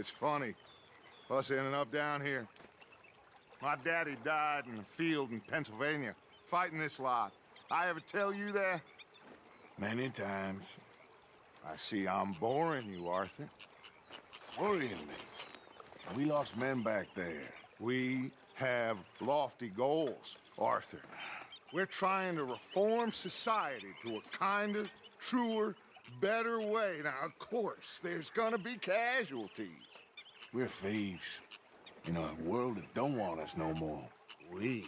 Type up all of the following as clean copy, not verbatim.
It's funny, us ending up down here. My daddy died in the field in Pennsylvania, fighting this lot. I ever tell you that? Many times. I see I'm boring you, Arthur. Worrying me. We lost men back there. We have lofty goals, Arthur. We're trying to reform society to a kinder, truer, better way. Now, of course, there's gonna be casualties. We're thieves. In a world that don't want us no more. We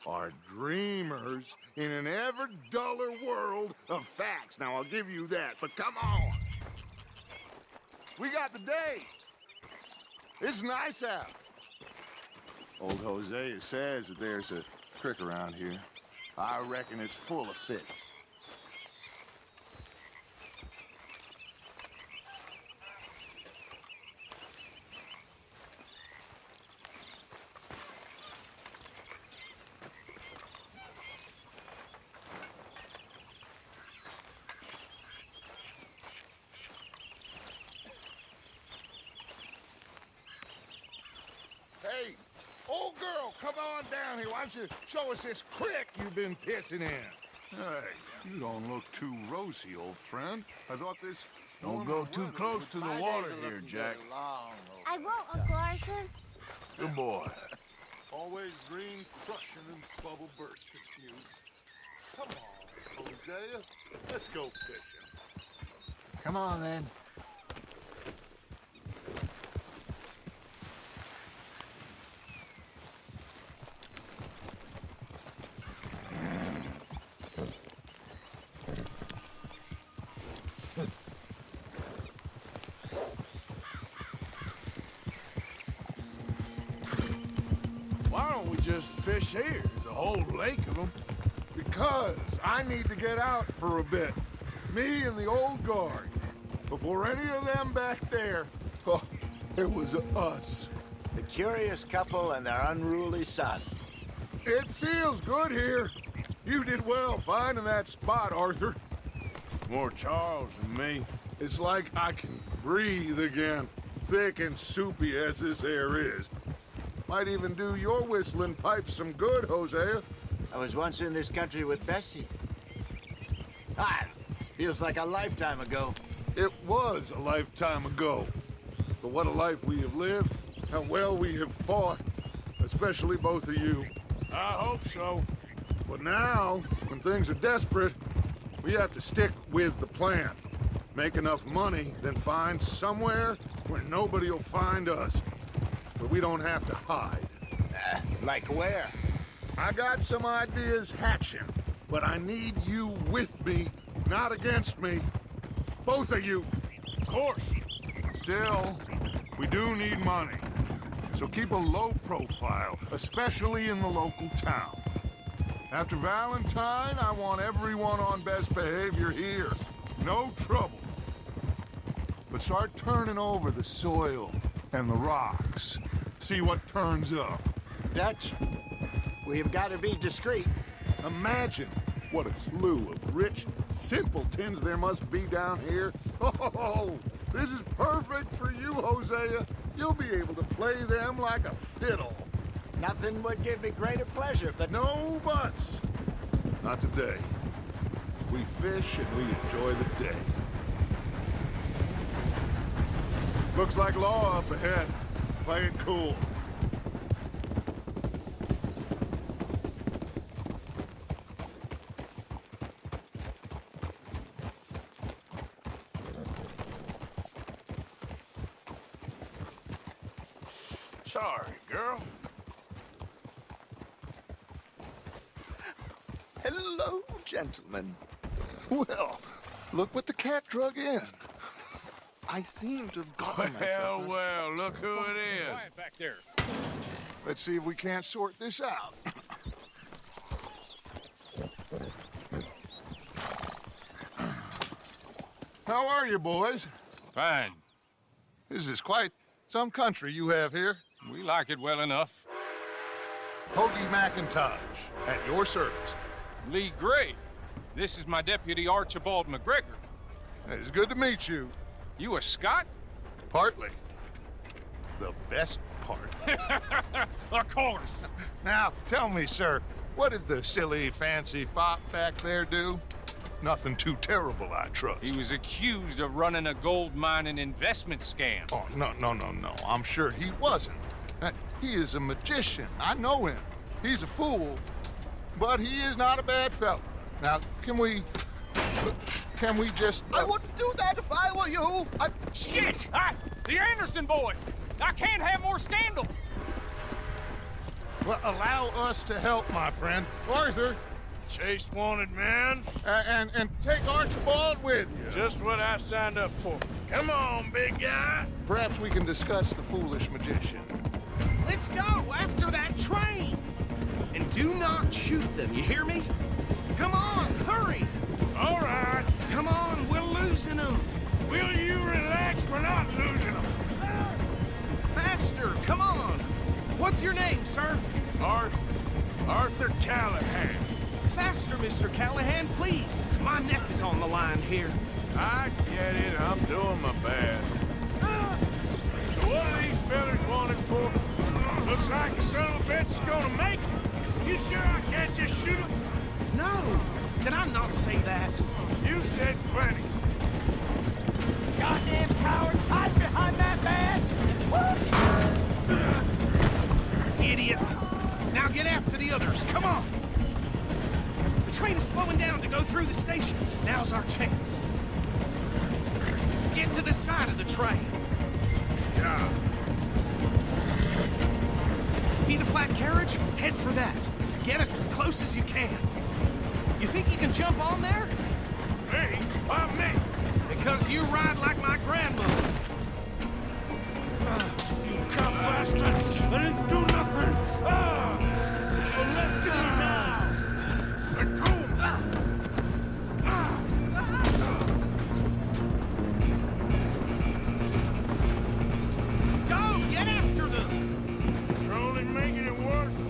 are dreamers in an ever duller world of facts. Now, I'll give you that, but come on. We got the day. It's nice out. Old Hosea says that there's a creek around here. I reckon it's full of fish. Hey, old girl, come on down here. Why don't you show us this creek you've been pissing in? Hey, you don't look too rosy, old friend. I thought this... Don't go too close to the water here, Jack. I won't, Uncle Arthur. Good boy. Always green crushing and bubble bursting, you. Come on, Hosea. Let's go fishing. Come on, then. Why don't we just fish here? There's a whole lake of them. Because I need to get out for a bit. Me and the old guard. Before any of them back there, oh, it was us. The curious couple and their unruly son. It feels good here. You did well finding that spot, Arthur. More Charles than me. It's like I can breathe again, thick and soupy as this air is. Might even do your whistling pipes some good, Hosea. I was once in this country with Bessie. Feels like a lifetime ago. It was a lifetime ago. But what a life we have lived, how well we have fought, especially both of you. I hope so. But now, when things are desperate, we have to stick with the plan. Make enough money, then find somewhere where nobody will find us. But we don't have to hide. Like where? I got some ideas hatching, but I need you with me, not against me. Both of you. Of course. Still, we do need money. So keep a low profile, especially in the local town. After Valentine, I want everyone on best behavior here. No trouble. But start turning over the soil and the rocks. See what turns up. Dutch, we've got to be discreet. Imagine what a slew of rich simpletons there must be down here. Oh, this is perfect for you, Hosea. You'll be able to play them like a fiddle. Nothing would give me greater pleasure, but... No buts. Not today. We fish and we enjoy the day. Looks like law up ahead. Play it cool. Sorry, girl. Hello, gentlemen. Well, look what the cat drug in. I seem to have gotten myself... Well, look who it is. Quiet back there. Let's see if we can't sort this out. How are you, boys? Fine. This is quite some country you have here. We like it well enough. Hoagie McIntosh, at your service. Lee Gray. This is my deputy Archibald McGregor. It's good to meet you. You a Scot? Partly. the best part. Of course. Now, tell me, sir, what did the silly, fancy fop back there do? Nothing too terrible, I trust. He was accused of running a gold mining investment scam. Oh, no. I'm sure he wasn't. He is a magician. I know him. He's a fool, but he is not a bad fellow. Now, can we just... I wouldn't do that if I were you. Shit! The Anderson boys! I can't have more scandal! Well, allow us to help, my friend. Arthur, Chase wanted man. and take Archibald with you. Just what I signed up for. Come on, big guy. Perhaps we can discuss the foolish magician. Let's go after that train. And do not shoot them, you hear me? Come on, hurry. All right. Come on, we're losing them. Will you relax? We're not losing them. Faster, come on. What's your name, sir? Arthur Callahan. Faster, Mr. Callahan, please. My neck is on the line here. I get it. I'm doing my best. So what are these fellas wanted for? Looks like the son of a bitch is gonna make it. You sure I can't just shoot him? No, did I not say that? You said plenty. Goddamn cowards, hide behind that badge! Idiot. Now get after the others, come on. The train is slowing down to go through the station. Now's our chance. Get to the side of the train. Yeah. See the flat carriage? Head for that. Get us as close as you can. You think you can jump on there? Me? Why me? Because you ride like my grandmother. You come bastards! I didn't do nothing! Well, let's do it now! Let go! Go! Get after them! You're only making it worse.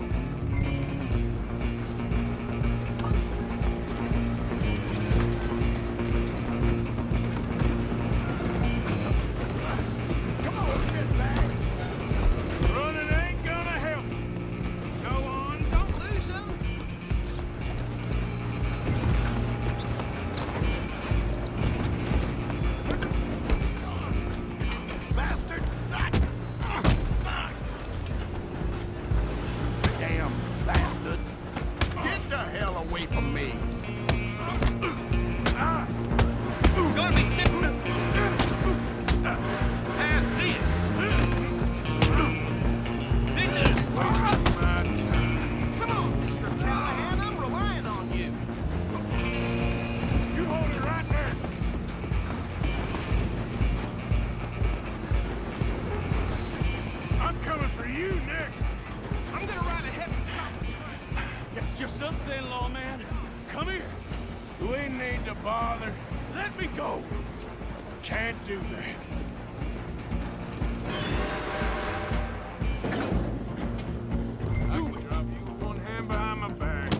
Running ain't gonna help. Go on, don't lose them. Bastard! Damn bastard. Get the hell away from me. Gonna be different. And this. This is Wasting my time. Come on, Mr. Callahan, I'm relying on you. You hold it right there. I'm coming for you next. I'm gonna ride ahead and stop the train. It's just us then, lawman. Come here. We need to bother. Let me go. Can't do that. Do it. Drop you with one hand behind my back.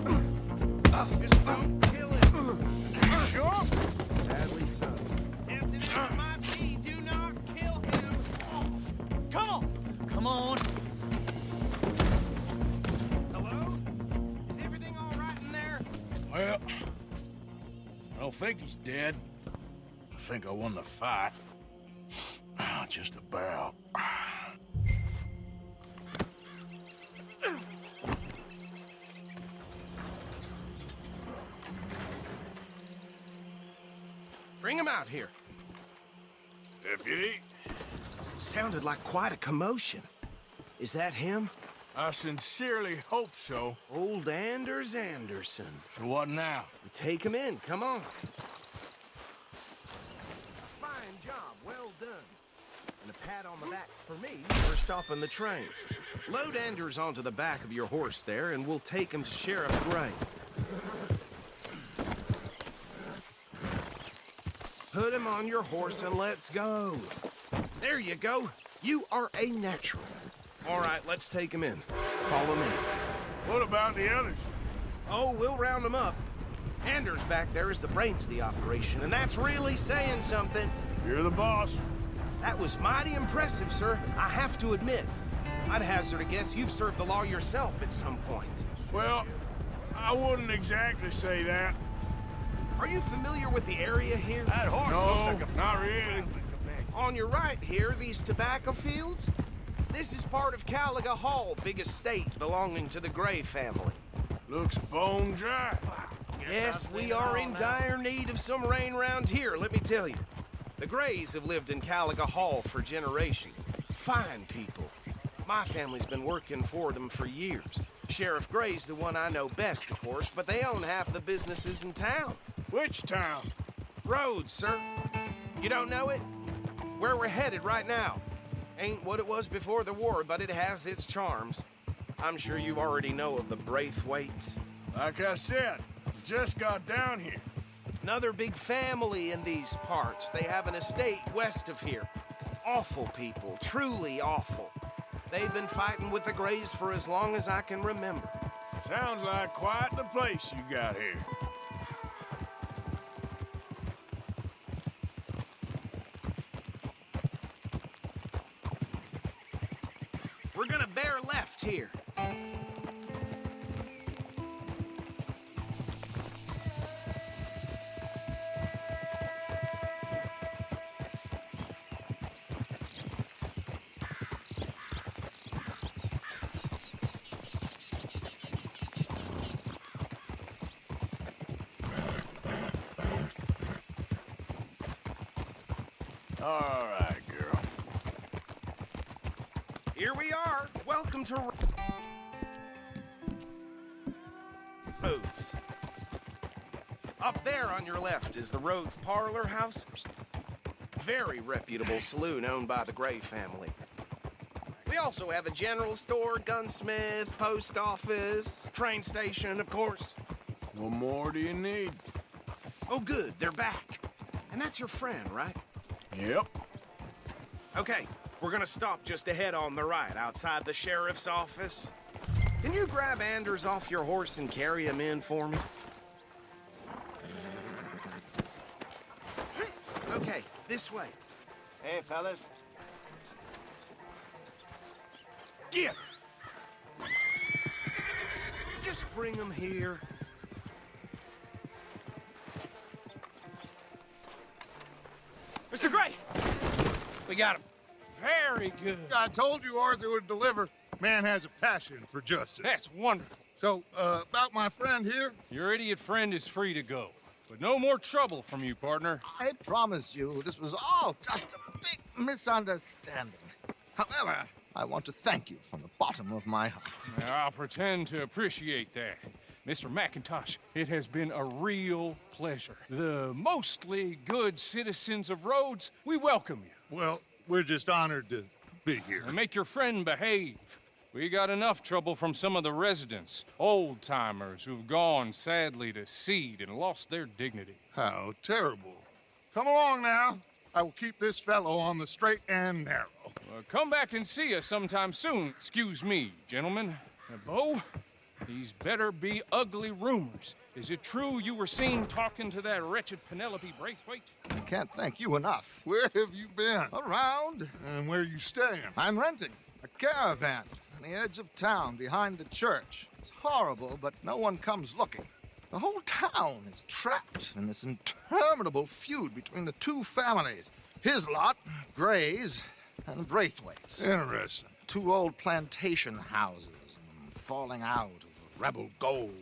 Just don't kill him. You sure? Sadly so. Tempted as it might be, do not kill him. Come on. Come on. Hello? Is everything all right in there? Well, I don't think he's dead. I think I won the fight. Just about. Bring him out here. Deputy, Sounded like quite a commotion. Is that him? I sincerely hope so. Old Anders Anderson. So what now? Take him in, come on. Fine job, well done. And a pat on the back for me for stopping the train. Load Anders onto the back of your horse there, and we'll take him to Sheriff Gray. Put him on your horse and let's go. There you go. You are a natural. All right, let's take him in. Follow me. What about the others? Oh, we'll round them up. Anders back there is the brains of the operation, and that's really saying something. You're the boss. That was mighty impressive, sir. I have to admit. I'd hazard a guess you've served the law yourself at some point. Well, I wouldn't exactly say that. Are you familiar with the area here? That horse No, looks like not really. On your right here, these tobacco fields? This is part of Caliga Hall, big estate belonging to the Gray family. Looks bone dry. Yes, we are in dire need of some rain round here, let me tell you. The Grays have lived in Caliga Hall for generations. Fine people. My family's been working for them for years. Sheriff Gray's the one I know best, of course, but they own half the businesses in town. Which town? Rhodes, sir. You don't know it? Where we're headed right now. Ain't what it was before the war, but it has its charms. I'm sure you already know of the Braithwaites. Like I said, just got down here. Another big family in these parts. They have an estate west of here. Awful people, truly awful. They've been fighting with the Grays for as long as I can remember. Sounds like quite the place you got here. We're gonna bear left here. All right, girl. Here we are. Welcome to Rhodes. Up there on your left is the Rhodes Parlor House. Very reputable saloon owned by the Gray family. We also have a general store, gunsmith, post office, train station, of course. What more do you need? Oh, good, they're back. And that's your friend, right? Yep. Okay, we're gonna stop just ahead on the right, outside the sheriff's office. Can you grab Anders off your horse and carry him in for me? Okay, this way. Hey, fellas. Get! Just bring him here. Mr. Gray! We got him. Very good. I told you Arthur would deliver. Man has a passion for justice. That's wonderful. So, about my friend here? Your idiot friend is free to go. But no more trouble from you, partner. I promise you, this was all just a big misunderstanding. However, I want to thank you from the bottom of my heart. I'll pretend to appreciate that. Mr. McIntosh, it has been a real pleasure. The mostly good citizens of Rhodes, we welcome you. Well, we're just honored to be here. And make your friend behave. We got enough trouble from some of the residents, old-timers who've gone, sadly, to seed and lost their dignity. How terrible. Come along now. I will keep this fellow on the straight and narrow. Come back and see us sometime soon. Excuse me, gentlemen. Bo, these better be ugly rumors. Is it true you were seen talking to that wretched Penelope Braithwaite? I can't thank you enough. Where have you been? Around, And where you staying? I'm renting a caravan on the edge of town behind the church. It's horrible, but no one comes looking. The whole town is trapped in this interminable feud between the two families. His lot, Gray's, and Braithwaite's. Interesting. Two old plantation houses, and falling out of rebel gold,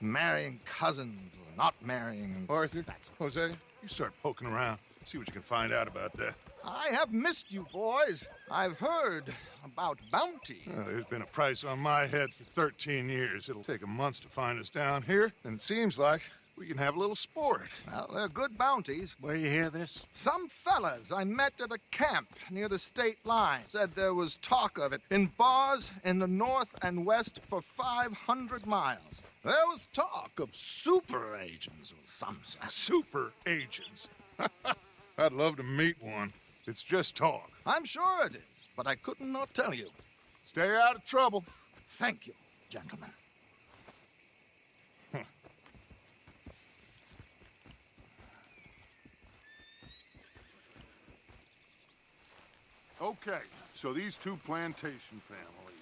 and marrying cousins or not marrying. And Arthur, Jose, you start poking around. See what you can find out about that. I have missed you, boys. I've heard about bounty. There's been a price on my head for 13 years. It'll take a month to find us down here, and it seems like we can have a little sport. Well, they're good bounties. Where you hear this? Some fellas I met at a camp near the state line said there was talk of it in bars in the north and west for 500 miles. There was talk of super agents of some sort. Super agents. I'd love to meet one. It's just talk. I'm sure it is, but I couldn't not tell you. Stay out of trouble. Thank you, gentlemen. Okay, so these two plantation families.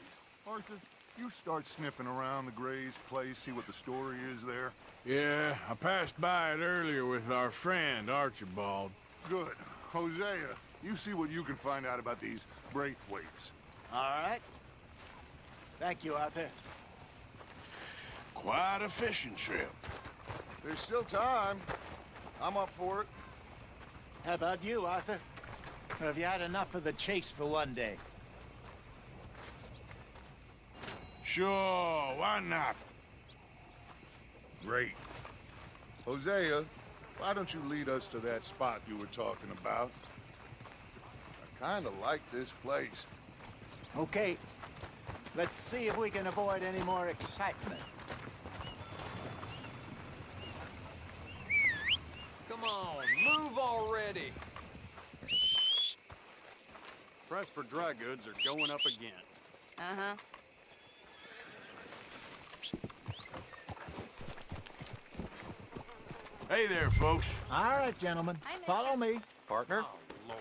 Arthur, you start sniffing around the Gray's place, see what the story is there. Yeah, I passed by it earlier with our friend, Archibald. Good. Hosea, you see what you can find out about these Braithwaites. All right. Thank you, Arthur. Quite a fishing trip. There's still time. I'm up for it. How about you, Arthur? Or have you had enough of the chase for one day? Sure, why not? Great. Hosea, why don't you lead us to that spot you were talking about? I kinda like this place. Okay. Let's see if we can avoid any more excitement. Come on, move already. Price for dry goods are going up again. Uh-huh. Hey there, folks. All right, gentlemen. Hi, mister. Follow me. Partner? Oh, Lord.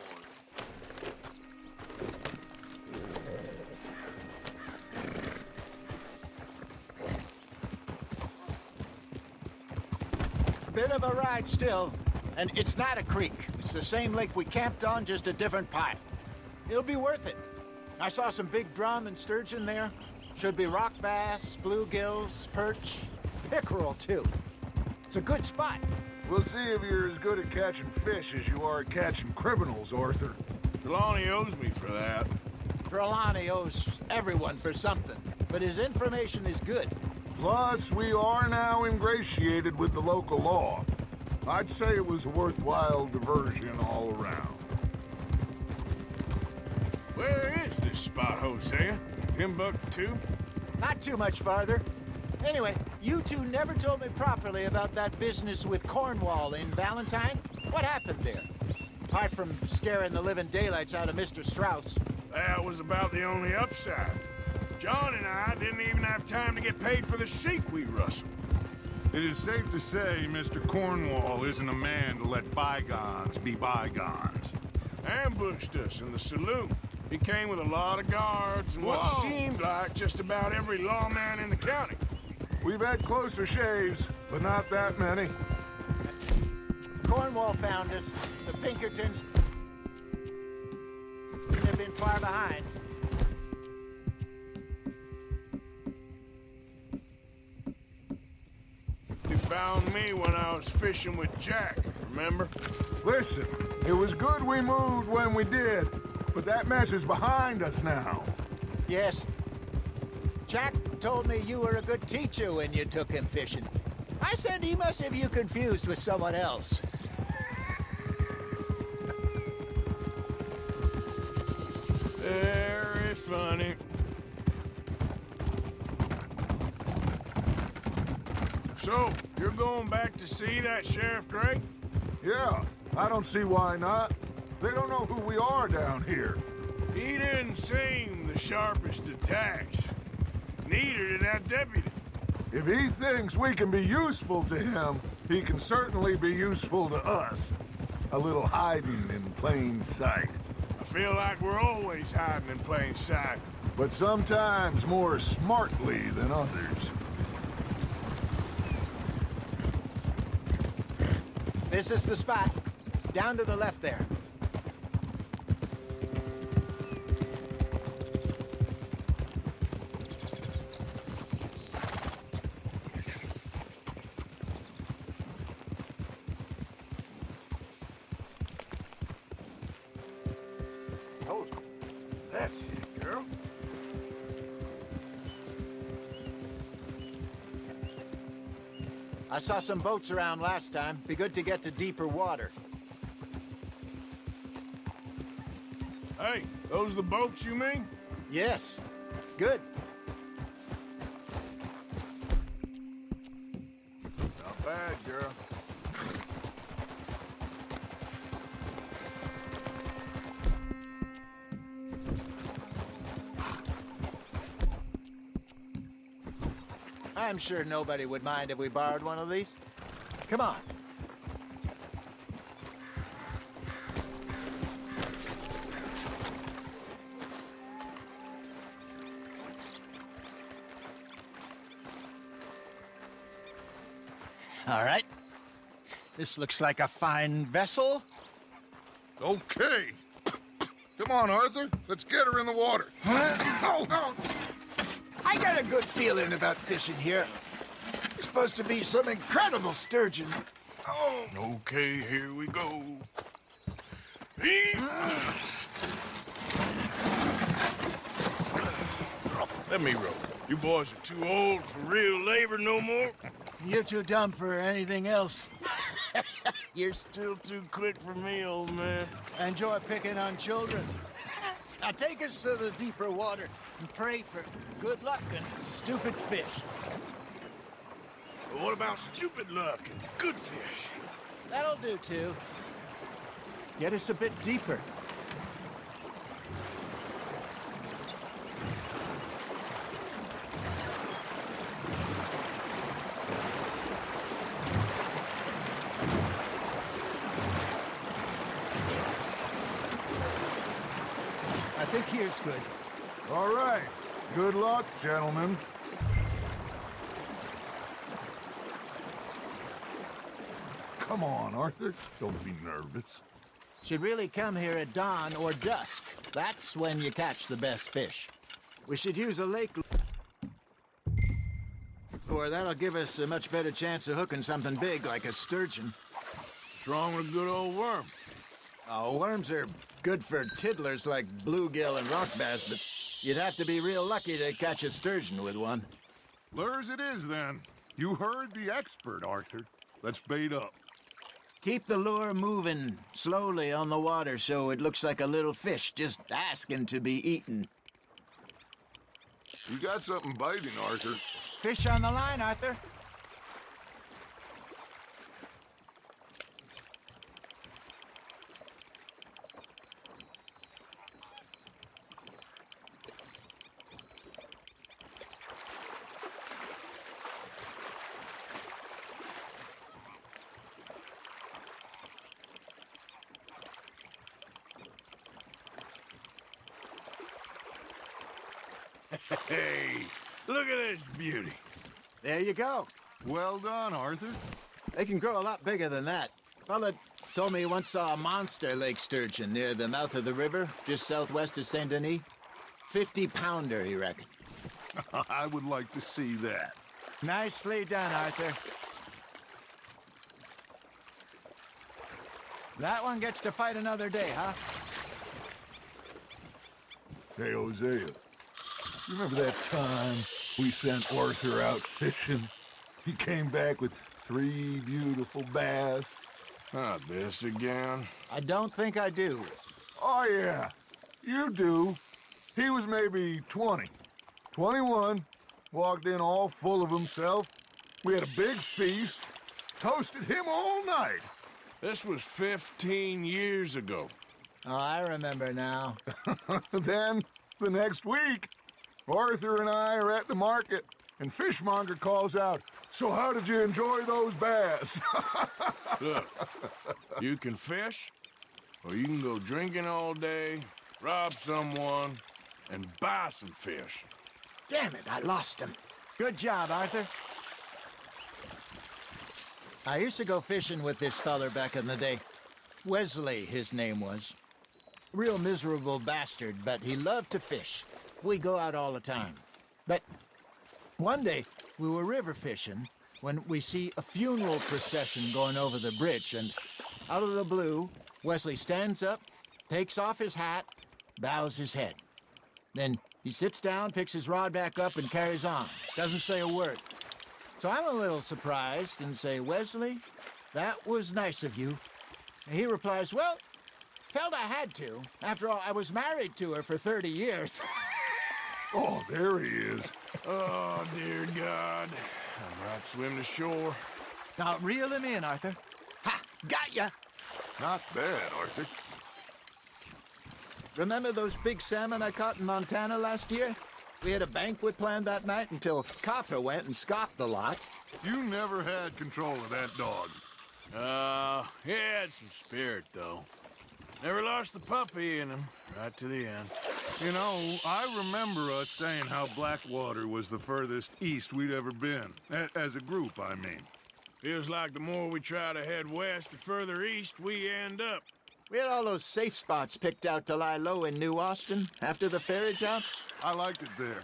Bit of a ride still. And it's not a creek. It's the same lake we camped on, just a different part. It'll be worth it. I saw some big drum and sturgeon there. Should be rock bass, bluegills, perch, pickerel, too. It's a good spot. We'll see if you're as good at catching fish as you are at catching criminals, Arthur. Trelawney owes me for that. Trelawney owes everyone for something, but his information is good. Plus, we are now ingratiated with the local law. I'd say it was a worthwhile diversion all around. Where is this spot, Hosea? Timbuktu? Not too much farther. Anyway, you two never told me properly about that business with Cornwall in Valentine. What happened there? Apart from scaring the living daylights out of Mr. Strauss. That was about the only upside. John and I didn't even have time to get paid for the sheep we rustled. It is safe to say Mr. Cornwall isn't a man to let bygones be bygones. Ambushed us in the saloon. He came with a lot of guards and what Whoa. seemed like just about every lawman in the county. We've had closer shaves, but not that many. Cornwall found us. The Pinkertons couldn't have been far behind. He found me when I was fishing with Jack, remember? Listen, it was good we moved when we did, but that mess is behind us now. Yes. Jack told me you were a good teacher when you took him fishing. I said he must have you confused with someone else. Very funny. So, you're going back to see that Sheriff Gray? Yeah, I don't see why not. They don't know who we are down here. He didn't seem the sharpest attacks. Neither did that deputy. If he thinks we can be useful to him, he can certainly be useful to us. A little hiding in plain sight. I feel like we're always hiding in plain sight. But sometimes more smartly than others. This is the spot. Down to the left there. Oh, that's it, girl. I saw some boats around last time. Be good to get to deeper water. Hey, those the boats you mean? Yes. Good. Not bad, girl. I'm sure nobody would mind if we borrowed one of these. Come on. All right. This looks like a fine vessel. Okay. Come on, Arthur. Let's get her in the water. Oh. I got a good feeling about fishing here. It's supposed to be some incredible sturgeon. Oh. Okay, here we go. Let me row. You boys are too old for real labor no more. You're too dumb for anything else. You're still too quick for me, old man. Enjoy picking on children. Now take us to the deeper water and pray for good luck and stupid fish. But what about stupid luck and good fish? That'll do, too. Get us a bit deeper. I think here's good. All right. Good luck, gentlemen. Come on, Arthur. Don't be nervous. Should really come here at dawn or dusk. That's when you catch the best fish. We should use a lake lure. That'll give us a much better chance of hooking something big like a sturgeon. What's wrong with a good old worm? Oh, worms are good for tiddlers like bluegill and rock bass, but you'd have to be real lucky to catch a sturgeon with one. Lures it is, then. You heard the expert, Arthur. Let's bait up. Keep the lure moving slowly on the water so it looks like a little fish just asking to be eaten. You got something biting, Arthur. Fish on the line, Arthur. Hey, look at this beauty. There you go. Well done, Arthur. They can grow a lot bigger than that. Fella told me he once saw a monster lake sturgeon near the mouth of the river, just southwest of Saint Denis. 50-pounder, he reckoned. I would like to see that. Nicely done, Arthur. That one gets to fight another day, huh? Hey, Hosea. You remember that time we sent Arthur out fishing? He came back with 3 beautiful bass. Not this again. I don't think I do. Oh, yeah. You do. He was maybe 20. 21. Walked in all full of himself. We had a big feast. Toasted him all night. This was 15 years ago. Oh, I remember now. Then, the next week, Arthur and I are at the market, and Fishmonger calls out, "So how did you enjoy those bass?" Look, you can fish, or you can go drinking all day, rob someone, and buy some fish. Damn it, I lost him. Good job, Arthur. I used to go fishing with this feller back in the day. Wesley, his name was. Real miserable bastard, but he loved to fish. We'd go out all the time. But one day, we were river fishing when we see a funeral procession going over the bridge, and out of the blue, Wesley stands up, takes off his hat, bows his head. Then he sits down, picks his rod back up, and carries on. Doesn't say a word. So I'm a little surprised and say, "Wesley, that was nice of you." And he replies, "Well, felt I had to. After all, I was married to her for 30 years. Oh, there he is. Oh, dear God. I might swim to shore. Now, reel him in, Arthur. Ha! Got ya! Not bad, Arthur. Remember those big salmon I caught in Montana last year? We had a banquet planned that night until Copper went and scoffed the lot. You never had control of that dog. He had some spirit, though. Never lost the puppy in him, right to the end. You know, I remember us saying how Blackwater was the furthest east we'd ever been. As a group, I mean. Feels like the more we try to head west, the further east we end up. We had all those safe spots picked out to lie low in New Austin after the ferry job. I liked it there.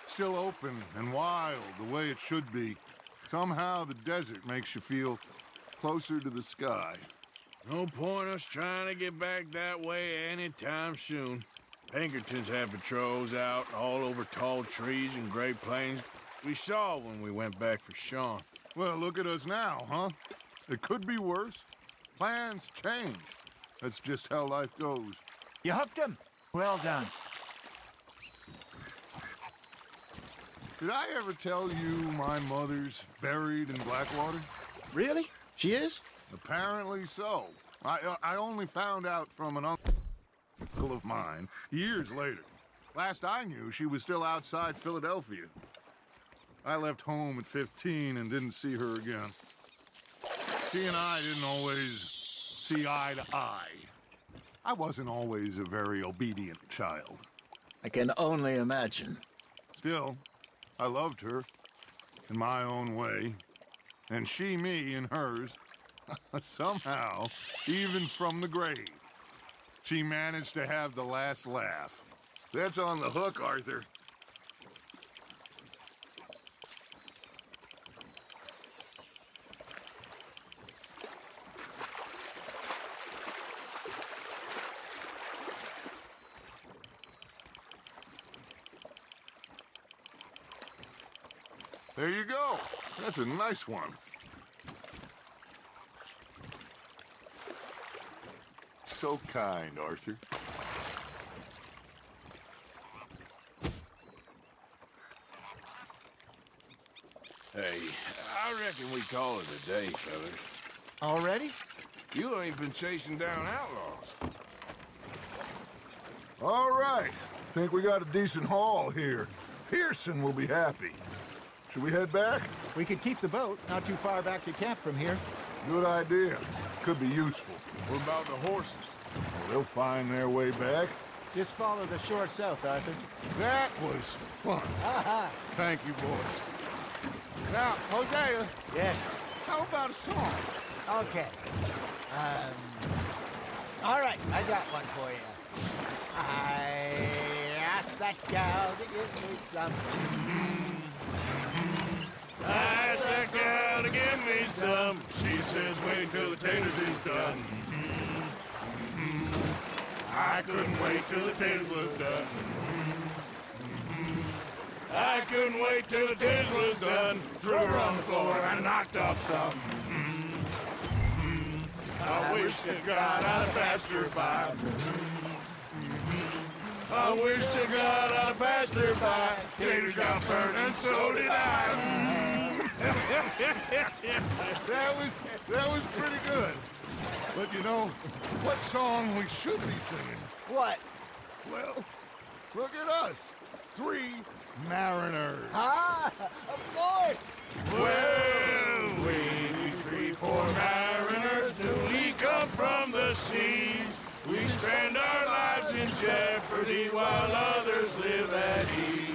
Still open and wild, the way it should be. Somehow the desert makes you feel closer to the sky. No point us trying to get back that way anytime soon. Pinkertons have patrols out all over tall trees and Great Plains. We saw when we went back for Sean. Well, look at us now, huh? It could be worse. Plans change. That's just how life goes. You hooked him. Well done. Did I ever tell you my mother's buried in Blackwater? Really? She is? Apparently so. I only found out from an uncle of mine years later. Last I knew, she was still outside Philadelphia. I left home at 15 and didn't see her again. She and I didn't always see eye to eye. I wasn't always a very obedient child. I can only imagine. Still, I loved her in my own way, and she me in hers. Somehow, even from the grave, she managed to have the last laugh. That's on the hook, Arthur. There you go. That's a nice one. So kind, Arthur. Hey, I reckon we call it a day, fellas. Already? You ain't been chasing down outlaws. All right. Think we got a decent haul here. Pearson will be happy. Should we head back? We could keep the boat not too far back to camp from here. Good idea. Could be useful. What about the horses? Well, they'll find their way back. Just follow the shore south, Arthur. That was fun. Aha! Thank you, boys. Now, Hosea, Yes. how about a song? Okay. All right, I got one for you. I asked that gal to give me some. I asked that gal to give me some. She says, wait till the taters is done. I couldn't wait till the taters was done. I couldn't wait till the taters was done. Threw her on the floor and knocked off some. I wish to God I'd passed her by. I wish to God I'd passed her by. Taters got burned and so did I. That was pretty good. But you know, what song we should be singing? What? Well, look at us. 3 mariners. Ah, of course. Well, we 3 poor mariners, newly come from the seas. We spend our lives in jeopardy while others live at ease.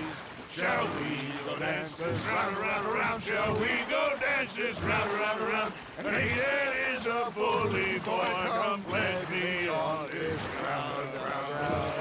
Shall we go dance this round, around, around? Shall we go dance this round, around, around? And he that is a bully boy, come pledge me on this ground, round.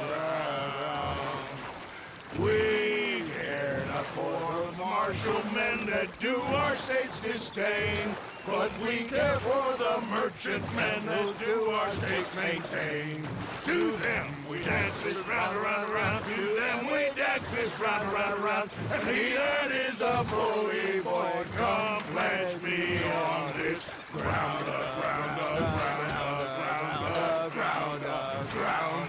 We care not for the martial men that do our state's disdain, but we care for the merchant men that do our states maintain. To them we dance this round, around, around. To them we dance this round, around, around. And he that is a bully boy, come pledge me on this ground, ground, ground, ground, ground, ground, ground.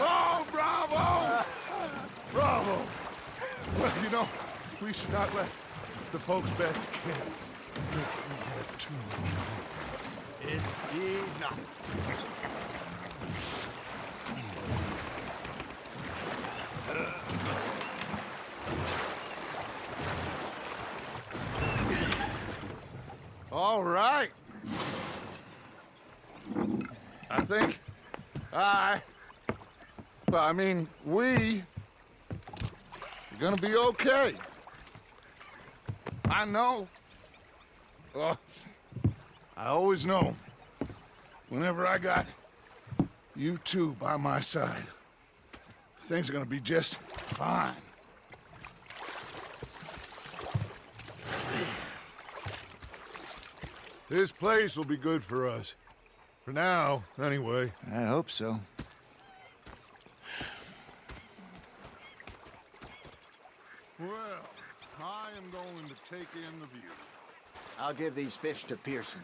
Oh, bravo! Bravo! Well, you know, we should not let the folks back at camp think we had too much fun. Indeed not. All right. I think we are gonna be okay. I know. Oh, I always know. Whenever I got you two by my side, things are gonna be just fine. This place will be good for us. For now, anyway. I hope so. Well, I am going to take in the view. I'll give these fish to Pearson.